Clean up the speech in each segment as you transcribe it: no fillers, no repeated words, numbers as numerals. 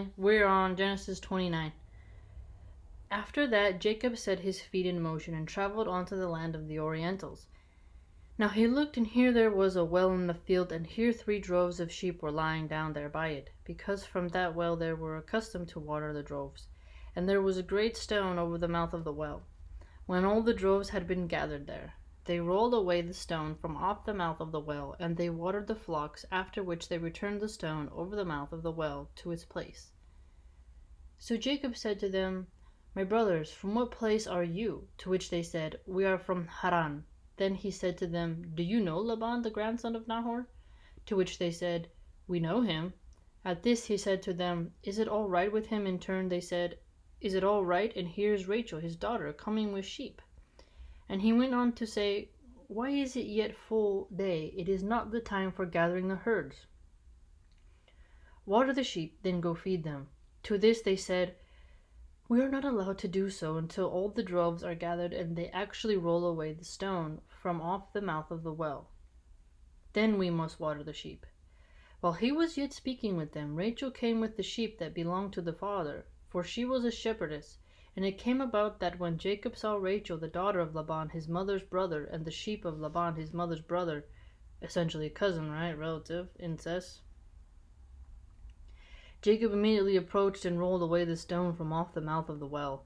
family. We're on Genesis 29. After that, Jacob set his feet in motion and traveled on to the land of the Orientals. Now he looked, and here there was a well in the field, and here 3 droves of sheep were lying down there by it, because from that well they were accustomed to water the droves. And there was a great stone over the mouth of the well. When all the droves had been gathered there, they rolled away the stone from off the mouth of the well, and they watered the flocks, after which they returned the stone over the mouth of the well to its place. So Jacob said to them, My brothers, from what place are you? To which they said, We are from Haran. Then he said to them, Do you know Laban, the grandson of Nahor? To which they said, We know him. At this he said to them, Is it all right with him? In turn they said, Is it all right? And here is Rachel, his daughter, coming with sheep. And he went on to say, Why is it yet full day? It is not the time for gathering the herds. Water the sheep, then go feed them. To this they said, We are not allowed to do so until all the droves are gathered and they actually roll away the stone from off the mouth of the well. Then we must water the sheep. While he was yet speaking with them, Rachel came with the sheep that belonged to the father, for she was a shepherdess. And it came about that when Jacob saw Rachel, the daughter of Laban, his mother's brother, and the sheep of Laban, his mother's brother, essentially cousin, right? Relative, incest. Jacob immediately approached and rolled away the stone from off the mouth of the well,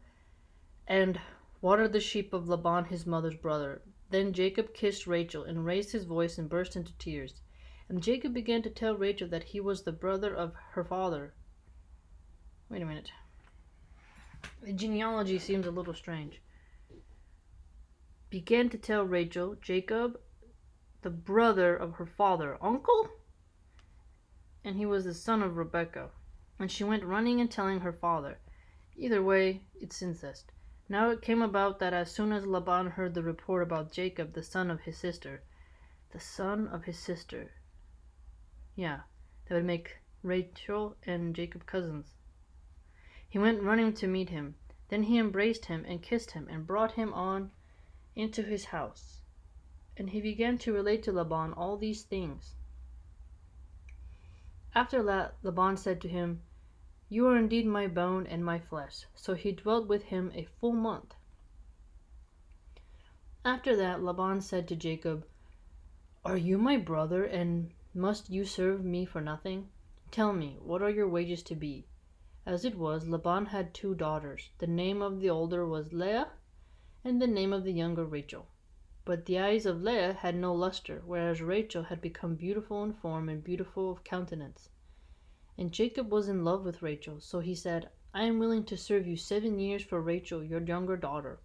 and watered the sheep of Laban, his mother's brother. Then Jacob kissed Rachel, and raised his voice and burst into tears. And Jacob began to tell Rachel that he was the brother of her father. Wait a minute. The genealogy seems a little strange. Began to tell Rachel, Jacob, the brother of her father, uncle? And he was the son of Rebekah. And she went running and telling her father. Either way, it's incest. Now it came about that as soon as Laban heard the report about Jacob, the son of his sister. Yeah, that would make Rachel and Jacob cousins. He went running to meet him. Then he embraced him and kissed him and brought him on into his house. And he began to relate to Laban all these things. After that, Laban said to him, You are indeed my bone and my flesh. So he dwelt with him a full month. After that, Laban said to Jacob, Are you my brother, and must you serve me for nothing? Tell me, what are your wages to be? As it was, Laban had 2 daughters. The name of the older was Leah, and the name of the younger Rachel. But the eyes of Leah had no luster, whereas Rachel had become beautiful in form and beautiful of countenance. And Jacob was in love with Rachel, so he said, I am willing to serve you 7 years for Rachel, your younger daughter.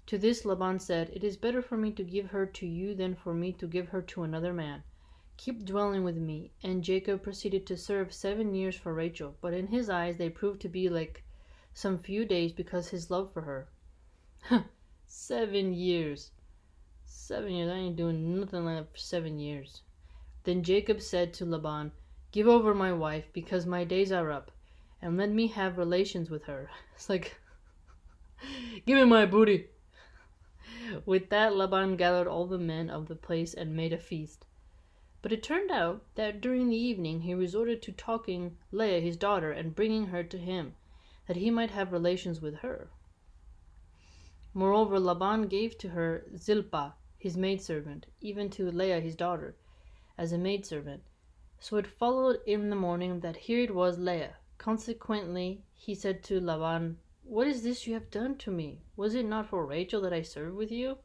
To this Laban said, It is better for me to give her to you than for me to give her to another man. Keep dwelling with me. And Jacob proceeded to serve 7 years for Rachel, but in his eyes they proved to be like some few days because his love for her. 7 years. 7 years, I ain't doing nothing like that for 7 years. Then Jacob said to Laban, Give over my wife, because my days are up, and let me have relations with her. It's like, give me my booty. With that, Laban gathered all the men of the place and made a feast. But it turned out that during the evening he resorted to taking Leah his daughter and bringing her to him, that he might have relations with her. Moreover, Laban gave to her Zilpah, his maidservant, even to Leah his daughter, as a maidservant. So it followed in the morning that here it was Leah. Consequently, he said to Laban, What is this you have done to me? Was it not for Rachel that I served with you?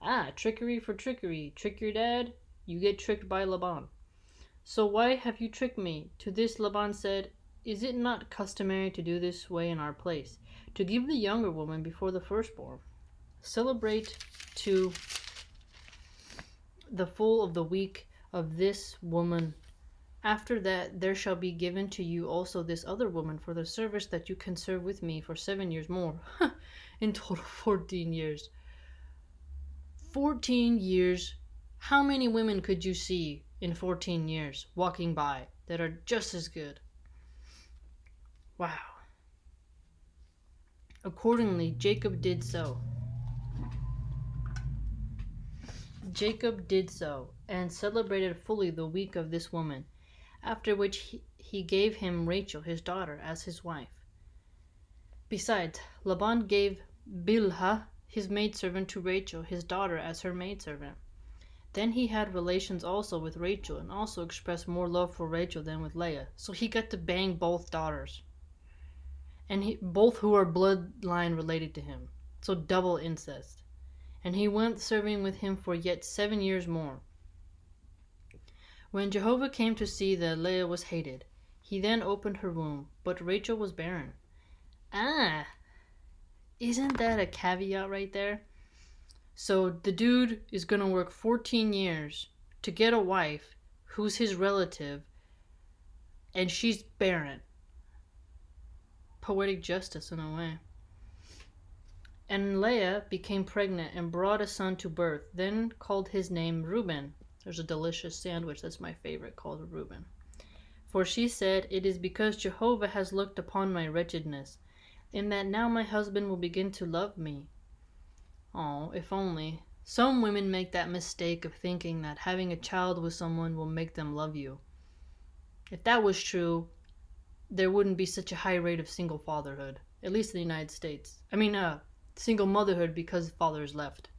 Ah, trickery for trickery. Trick your dad, you get tricked by Laban. So why have you tricked me? To this Laban said, Is it not customary to do this way in our place, to give the younger woman before the firstborn? Celebrate to the full of the week of this woman. After that there shall be given to you also this other woman for the service that you can serve with me for 7 years more. In total 14 years. 14 years. How many women could you see in 14 years walking by that are just as good? Wow. Accordingly, Jacob did so. Jacob did so, and celebrated fully the week of this woman, after which he gave him Rachel, his daughter, as his wife. Besides, Laban gave Bilhah, his maidservant, to Rachel, his daughter, as her maidservant. Then he had relations also with Rachel, and also expressed more love for Rachel than with Leah. So he got to bang both daughters, and both who are bloodline related to him. So double incest. And he went serving with him for yet 7 years more. When Jehovah came to see that Leah was hated, he then opened her womb, but Rachel was barren. Ah, isn't that a caveat right there? So the dude is going to work 14 years to get a wife who's his relative, and she's barren. Poetic justice in a way. And Leah became pregnant and brought a son to birth, then called his name Reuben. There's a delicious sandwich that's my favorite called Reuben. For she said, "It is because Jehovah has looked upon my wretchedness, in that now my husband will begin to love me." Oh, if only. Some women make that mistake of thinking that having a child with someone will make them love you. If that was true, there wouldn't be such a high rate of single fatherhood, at least in the United States. Single motherhood because fathers left.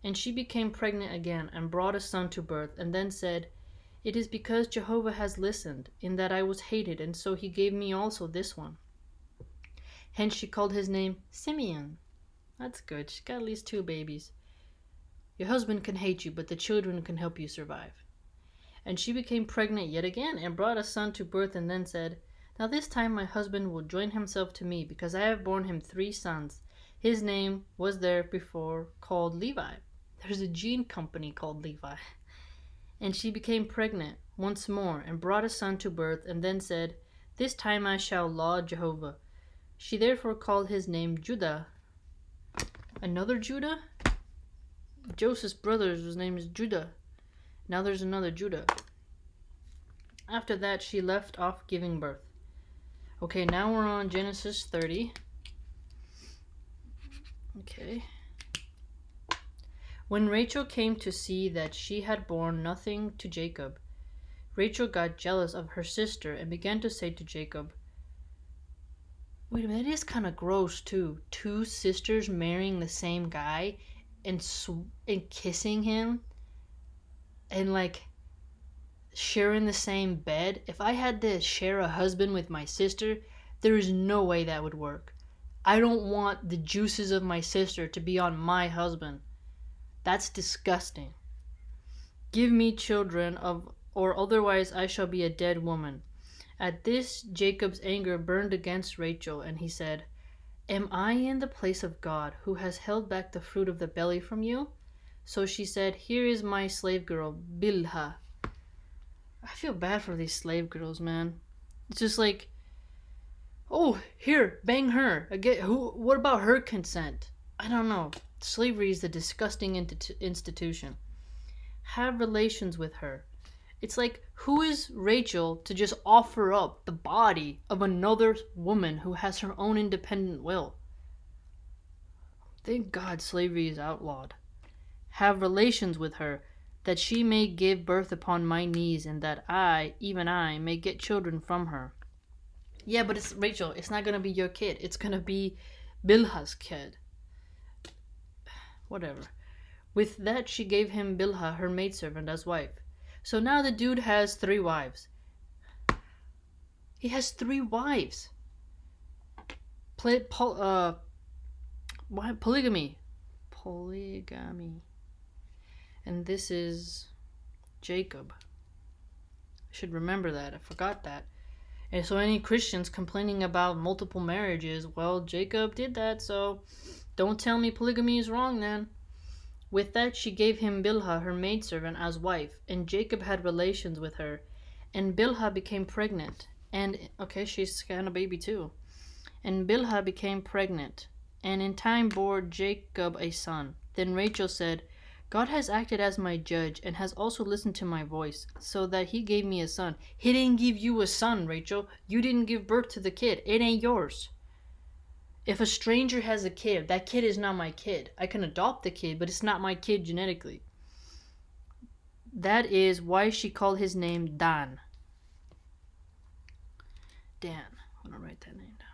And she became pregnant again and brought a son to birth, and then said, "It is because Jehovah has listened, in that I was hated, and so he gave me also this one." Hence she called his name Simeon. That's good. She's got at least 2 babies. Your husband can hate you, but the children can help you survive. And she became pregnant yet again and brought a son to birth, and then said, "Now this time my husband will join himself to me, because I have borne him 3 sons. His name was there before called Levi." There's a jean company called Levi. And she became pregnant once more and brought a son to birth, and then said, "This time I shall laud Jehovah." She therefore called his name Judah. Another Judah? Joseph's brother's name is Judah. Now there's another Judah. After that, she left off giving birth. Okay, now we're on Genesis 30. Okay. When Rachel came to see that she had borne nothing to Jacob, Rachel got jealous of her sister and began to say to Jacob, wait a minute, that is kind of gross too. 2 sisters marrying the same guy and kissing him and like sharing the same bed. If I had to share a husband with my sister, there is no way that would work. I don't want the juices of my sister to be on my husband. That's disgusting. Give me children or otherwise I shall be a dead woman. At this, Jacob's anger burned against Rachel, and he said, "Am I in the place of God, who has held back the fruit of the belly from you?" So she said, "Here is my slave girl, Bilhah." I feel bad for these slave girls, man. It's just like, oh, here, bang her. What about her consent? I don't know. Slavery is a disgusting institution. Have relations with her. It's like, who is Rachel to just offer up the body of another woman who has her own independent will? Thank God slavery is outlawed. Have relations with her, that she may give birth upon my knees, and that I, even I, may get children from her. Yeah, but it's Rachel. It's not going to be your kid. It's going to be Bilhah's kid. Whatever. With that, she gave him Bilhah, her maidservant, as wife. So now the dude has 3 wives. He has 3 wives. Polygamy. And this is Jacob. I should remember that. I forgot that. And so any Christians complaining about multiple marriages, well, Jacob did that, so don't tell me polygamy is wrong then. With that, she gave him Bilhah, her maidservant, as wife, and Jacob had relations with her. And Bilhah became pregnant. She's got a baby too. And Bilhah became pregnant, and in time bore Jacob a son. Then Rachel said, "God has acted as my judge, and has also listened to my voice, so that he gave me a son." He didn't give you a son, Rachel. You didn't give birth to the kid. It ain't yours. If a stranger has a kid, that kid is not my kid. I can adopt the kid, but it's not my kid genetically. That is why she called his name Dan. Dan. I'm going to write that name down.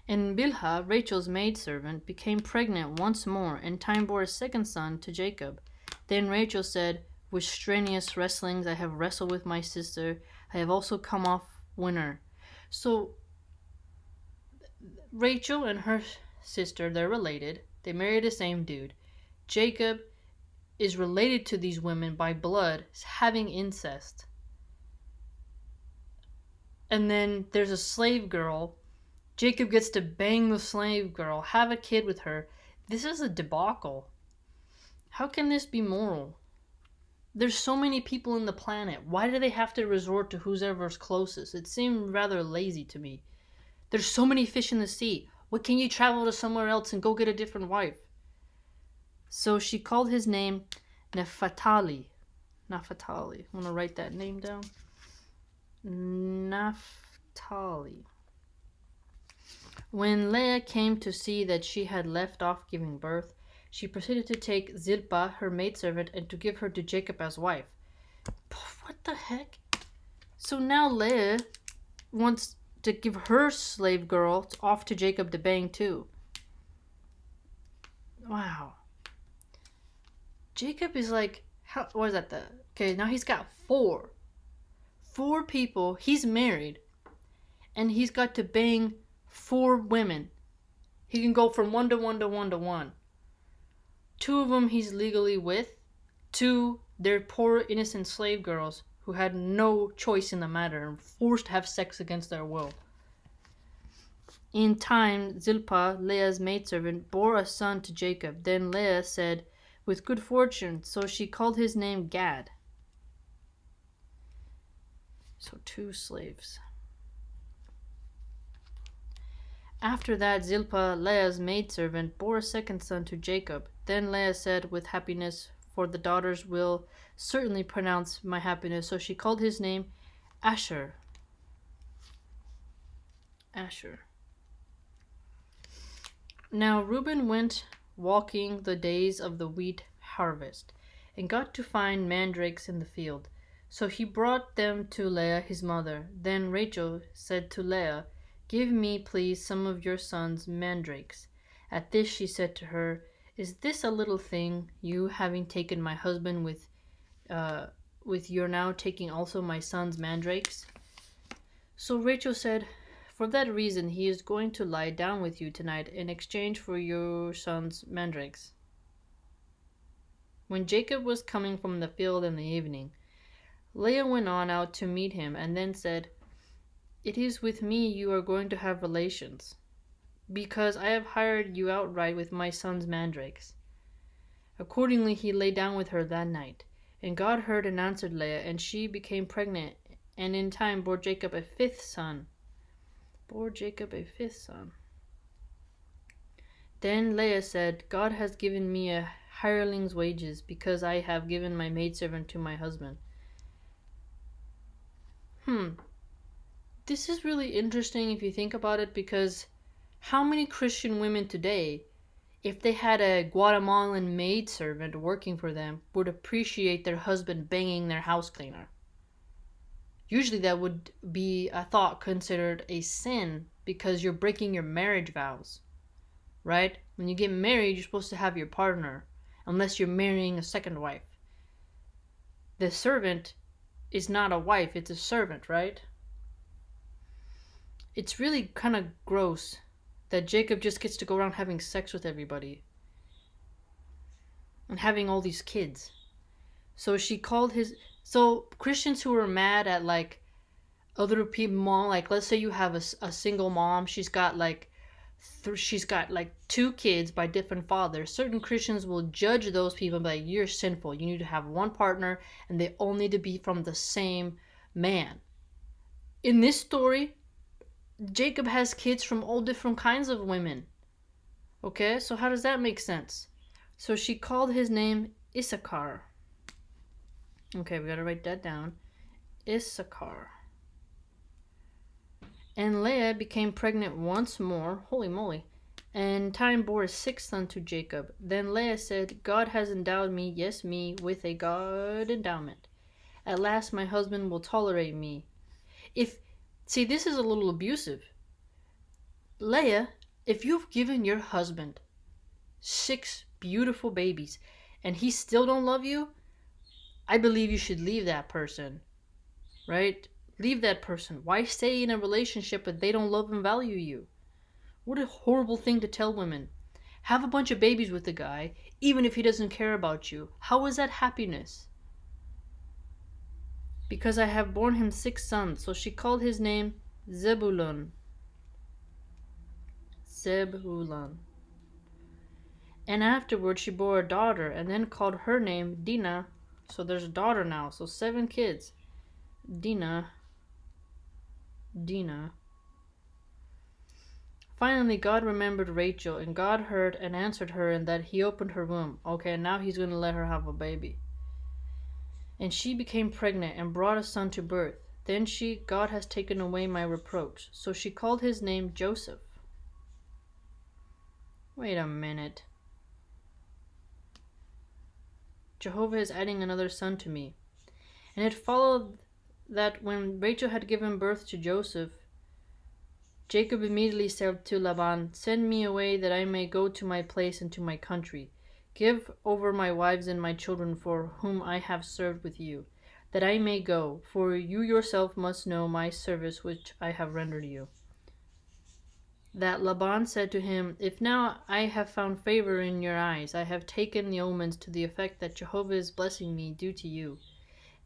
And Bilhah, Rachel's maidservant, became pregnant once more, and time bore a second son to Jacob. Then Rachel said, with strenuous wrestlings I have wrestled with my sister. I have also come off winner. So Rachel and her sister, they're related. They married the same dude. Jacob is related to these women by blood, having incest. And then there's a slave girl. Jacob gets to bang the slave girl, have a kid with her. This is a debacle. How can this be moral? There's so many people in the planet. Why do they have to resort to whoever's closest? It seemed rather lazy to me. There's so many fish in the sea. What can you travel to somewhere else and go get a different wife? So she called his name Naphtali. Naphtali. I'm going to write that name down. Naphtali. When Leah came to see that she had left off giving birth, she proceeded to take Zilpah, her maidservant, and to give her to Jacob as wife. What the heck? So now Leah wants to give her slave girl off to Jacob to bang too. Wow. Jacob is like, what is that? Okay, now he's got four people. He's married, and he's got to bang 4 women. He can go from 1 to 1 to 1 to 1. 2 of them he's legally with. 2, they're poor innocent slave girls who had no choice in the matter and forced to have sex against their will. In time, Zilpah, Leah's maidservant, bore a son to Jacob. Then Leah said, with good fortune, so she called his name Gad. So 2 slaves. After that, Zilpah, Leah's maidservant, bore a second son to Jacob. Then Leah said with happiness, for the daughters will certainly pronounce my happiness. So she called his name Asher. Asher. Now Reuben went walking the days of the wheat harvest, and got to find mandrakes in the field. So he brought them to Leah his mother. Then Rachel said to Leah, give me, please, some of your son's mandrakes. At this she said to her, is this a little thing, you having taken my husband with your now taking also my son's mandrakes? So Rachel said, for that reason he is going to lie down with you tonight in exchange for your son's mandrakes. When Jacob was coming from the field in the evening, Leah went on out to meet him and then said, it is with me you are going to have relations, because I have hired you outright with my son's mandrakes. Accordingly he lay down with her that night. And God heard and answered Leah, and she became pregnant, and in time bore Jacob a 5th son. Then Leah said, God has given me a hireling's wages, because I have given my maidservant to my husband. This is really interesting if you think about it, because how many Christian women today, if they had a Guatemalan maidservant working for them, would appreciate their husband banging their house cleaner? Usually that would be a thought considered a sin because you're breaking your marriage vows, right? When you get married, you're supposed to have your partner, unless you're marrying a second wife. The servant is not a wife, it's a servant, right? It's really kind of gross that Jacob just gets to go around having sex with everybody and having all these kids. So she called so Christians who are mad at like other people, mom, like let's say you have a single mom, she's got like 2 kids by different fathers. Certain Christians will judge those people and be like, you're sinful, you need to have one partner and they all need to be from the same man. In this story, Jacob has kids from all different kinds of women. Okay, so how does that make sense? So she called his name Issachar. Okay, we gotta write that down. Issachar. And Leah became pregnant once more. Holy moly. And time bore a 6th son to Jacob. Then Leah said, God has endowed me, yes me, with a God endowment. At last my husband will tolerate me. If See, this is a little abusive. Leah, if you've given your husband 6 beautiful babies and he still don't love you, I believe you should leave that person, right? Leave that person. Why stay in a relationship if they don't love and value you? What a horrible thing to tell women. Have a bunch of babies with the guy, even if he doesn't care about you. How is that happiness? Because I have borne him 6 sons. So she called his name Zebulun. Zebulun. And afterward she bore a daughter, and then called her name Dinah. So there's a daughter now. So 7 kids. Dinah. Finally, God remembered Rachel, and God heard and answered her, and that he opened her womb. Okay, now he's going to let her have a baby. And she became pregnant and brought a son to birth. Then God has taken away my reproach. So she called his name Joseph. Wait a minute. Jehovah is adding another son to me. And it followed that when Rachel had given birth to Joseph, Jacob immediately said to Laban, "Send me away that I may go to my place and to my country. Give over my wives and my children for whom I have served with you, that I may go, for you yourself must know my service which I have rendered you." That Laban said to him, "If now I have found favor in your eyes, I have taken the omens to the effect that Jehovah is blessing me due to you."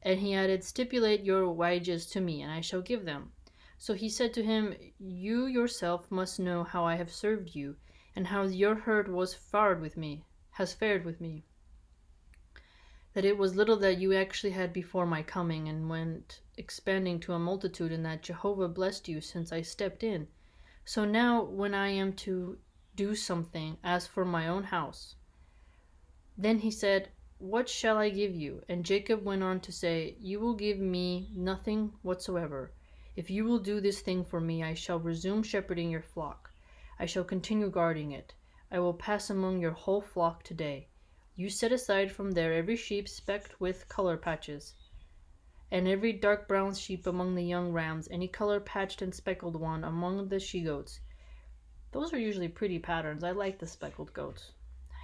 And he added, "Stipulate your wages to me, and I shall give them." So he said to him, "You yourself must know how I have served you, and how your herd has fared with me. That it was little that you actually had before my coming, and went expanding to a multitude, and that Jehovah blessed you since I stepped in. So now, when I am to do something, as for my own house." Then he said, "What shall I give you?" And Jacob went on to say, "You will give me nothing whatsoever. If you will do this thing for me, I shall resume shepherding your flock. I shall continue guarding it. I will pass among your whole flock today. You set aside from there every sheep specked with color patches, and every dark brown sheep among the young rams, any color patched and speckled one among the she-goats." Those are usually pretty patterns. I like the speckled goats.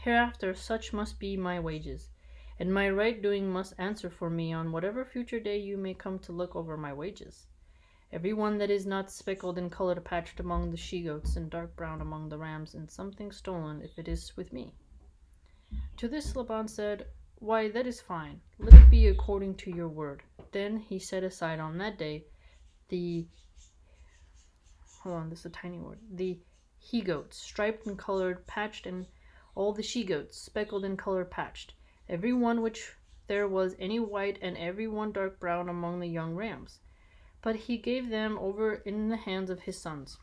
"Hereafter such must be my wages, and my right doing must answer for me on whatever future day you may come to look over my wages. Every one that is not speckled and colored patched among the she-goats, and dark brown among the rams, and something stolen, if it is with me." To this Laban said, "Why, that is fine. Let it be according to your word." Then he set aside on that day the he-goats, striped and colored, patched, and all the she-goats, speckled and colored, patched, every one which there was any white, and every one dark brown among the young rams. But he gave them over in the hands of his sons.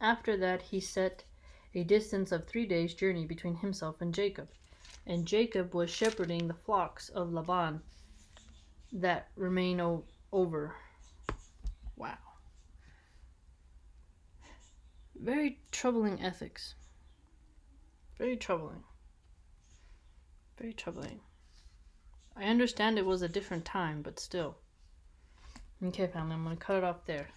After that he set a distance of 3 days' journey between himself and Jacob. And Jacob was shepherding the flocks of Laban that remain over. Wow. Very troubling ethics. Very troubling. Very troubling. I understand it was a different time, but still. Okay, family, I'm going to cut it off there.